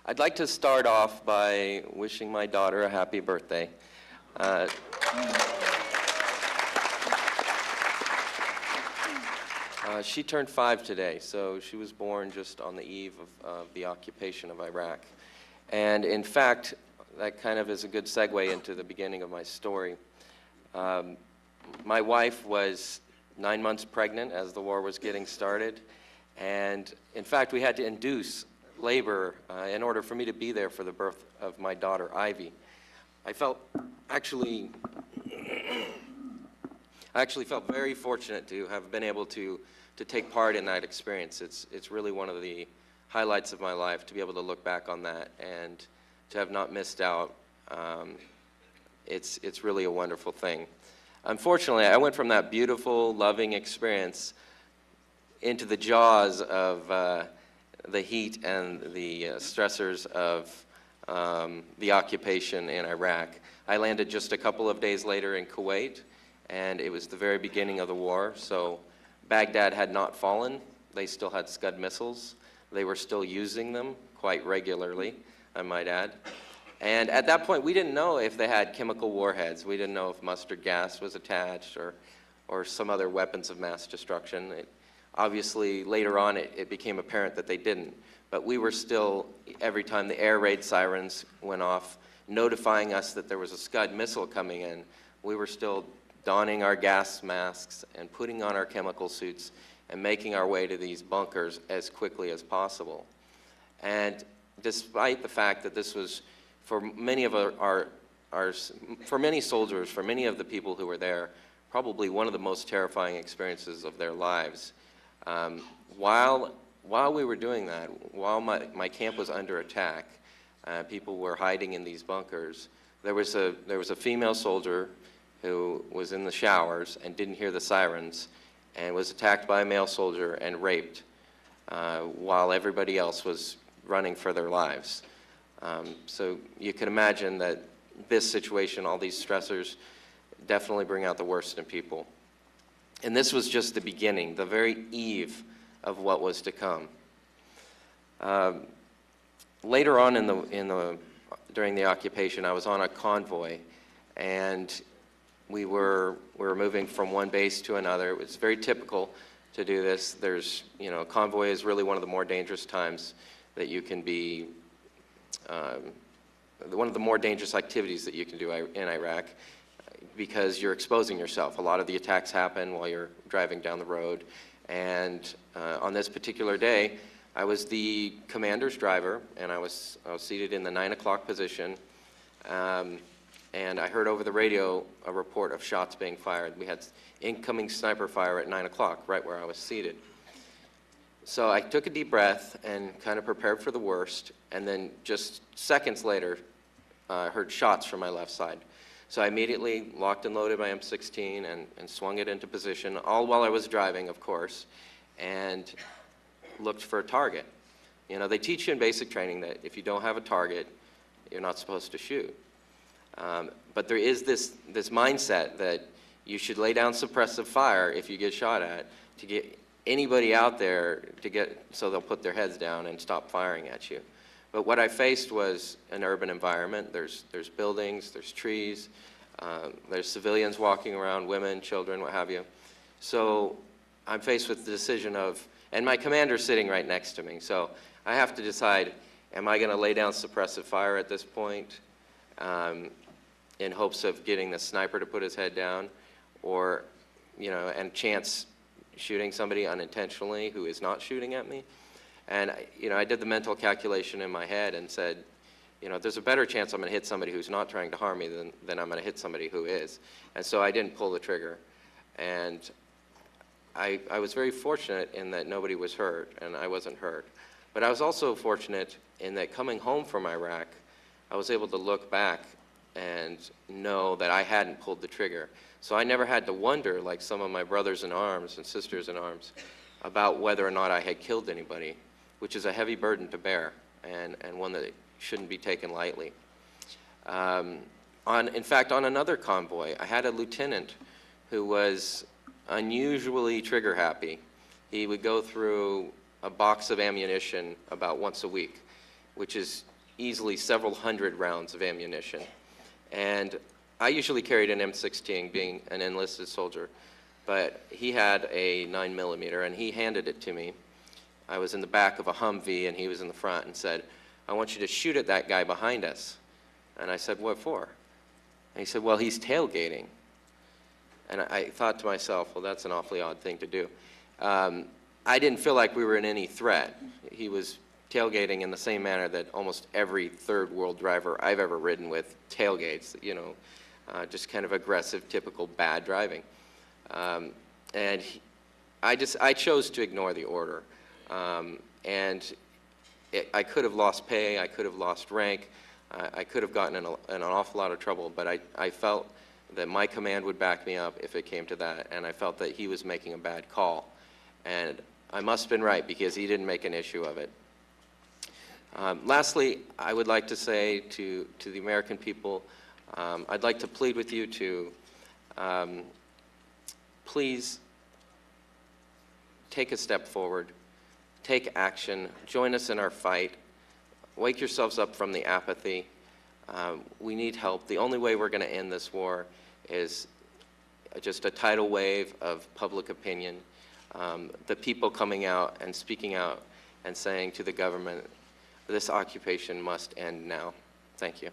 I'd like to start off by wishing my daughter a happy birthday. She turned 5 today, so she was born just on the eve of the occupation of Iraq. And in fact, that kind of is a good segue into the beginning of my story. My wife was 9 months pregnant as the war was getting started, and in fact, we had to induce labor in order for me to be there for the birth of my daughter, Ivy. I actually felt very fortunate to have been able to take part in that experience. It's really one of the highlights of my life to be able to look back on that and to have not missed out. It's really a wonderful thing. Unfortunately, I went from that beautiful, loving experience into the jaws of the heat and the stressors of the occupation in Iraq. I landed just a couple of days later in Kuwait, and it was the very beginning of the war, so Baghdad had not fallen. They still had Scud missiles. They were still using them quite regularly, I might add. And at that point, we didn't know if they had chemical warheads. We didn't know if mustard gas was attached or some other weapons of mass destruction. Obviously, later on, it became apparent that they didn't. But we were still, every time the air raid sirens went off, notifying us that there was a Scud missile coming in, we were still donning our gas masks and putting on our chemical suits and making our way to these bunkers as quickly as possible. And despite the fact that this was, for many of for many soldiers, for many of the people who were there, probably one of the most terrifying experiences of their lives. While we were doing that, while my camp was under attack, people were hiding in these bunkers. There was a female soldier who was in the showers and didn't hear the sirens and was attacked by a male soldier and raped while everybody else was running for their lives. So you can imagine that this situation, all these stressors, definitely bring out the worst in people. And this was just the beginning, the very eve of what was to come. Later on during the occupation, I was on a convoy, and we were moving from one base to another. It was very typical to do this. A convoy is really one of the more dangerous times that you can be, one of the more dangerous activities that you can do in Iraq, because you're exposing yourself. A lot of the attacks happen while you're driving down the road. And on this particular day, I was the commander's driver, and I was seated in the 9 o'clock position. And I heard over the radio a report of shots being fired. We had incoming sniper fire at 9 o'clock, right where I was seated. So I took a deep breath and kind of prepared for the worst, and then just seconds later, I heard shots from my left side. So I immediately locked and loaded my M16 and swung it into position, all while I was driving, of course, and looked for a target. You know, they teach you in basic training that if you don't have a target, you're not supposed to shoot. But there is this mindset that you should lay down suppressive fire if you get shot at to get anybody out there so they'll put their heads down and stop firing at you. But what I faced was an urban environment. There's buildings, there's trees, there's civilians walking around, women, children, what have you. So I'm faced with the decision of, and my commander's sitting right next to me, so I have to decide, am I going to lay down suppressive fire at this point in hopes of getting the sniper to put his head down, or, and chance shooting somebody unintentionally who is not shooting at me? And I did the mental calculation in my head and said, there's a better chance I'm going to hit somebody who's not trying to harm me than I'm going to hit somebody who is. And so I didn't pull the trigger. And I was very fortunate in that nobody was hurt, and I wasn't hurt. But I was also fortunate in that coming home from Iraq, I was able to look back and know that I hadn't pulled the trigger. So I never had to wonder, like some of my brothers in arms and sisters in arms, about whether or not I had killed anybody, which is a heavy burden to bear, and one that shouldn't be taken lightly. In fact, on another convoy, I had a lieutenant who was unusually trigger happy. He would go through a box of ammunition about once a week, which is easily several hundred rounds of ammunition. And I usually carried an M16, being an enlisted soldier, but he had a 9mm, and he handed it to me. I was in the back of a Humvee, and he was in the front, and said, "I want you to shoot at that guy behind us." And I said, "What for?" And he said, "Well, he's tailgating." And I thought to myself, well, that's an awfully odd thing to do. I didn't feel like we were in any threat. He was tailgating in the same manner that almost every third world driver I've ever ridden with tailgates, you know, just kind of aggressive, typical bad driving. And I chose to ignore the order. And I could have lost pay, I could have lost rank, I could have gotten in an awful lot of trouble, but I felt that my command would back me up if it came to that, and I felt that he was making a bad call. And I must have been right, because he didn't make an issue of it. Lastly, I would like to say to the American people, I'd like to plead with you to please take a step forward, take action, join us in our fight, wake yourselves up from the apathy. We need help. The only way we're going to end this war is just a tidal wave of public opinion, the people coming out and speaking out and saying to the government, this occupation must end now. Thank you.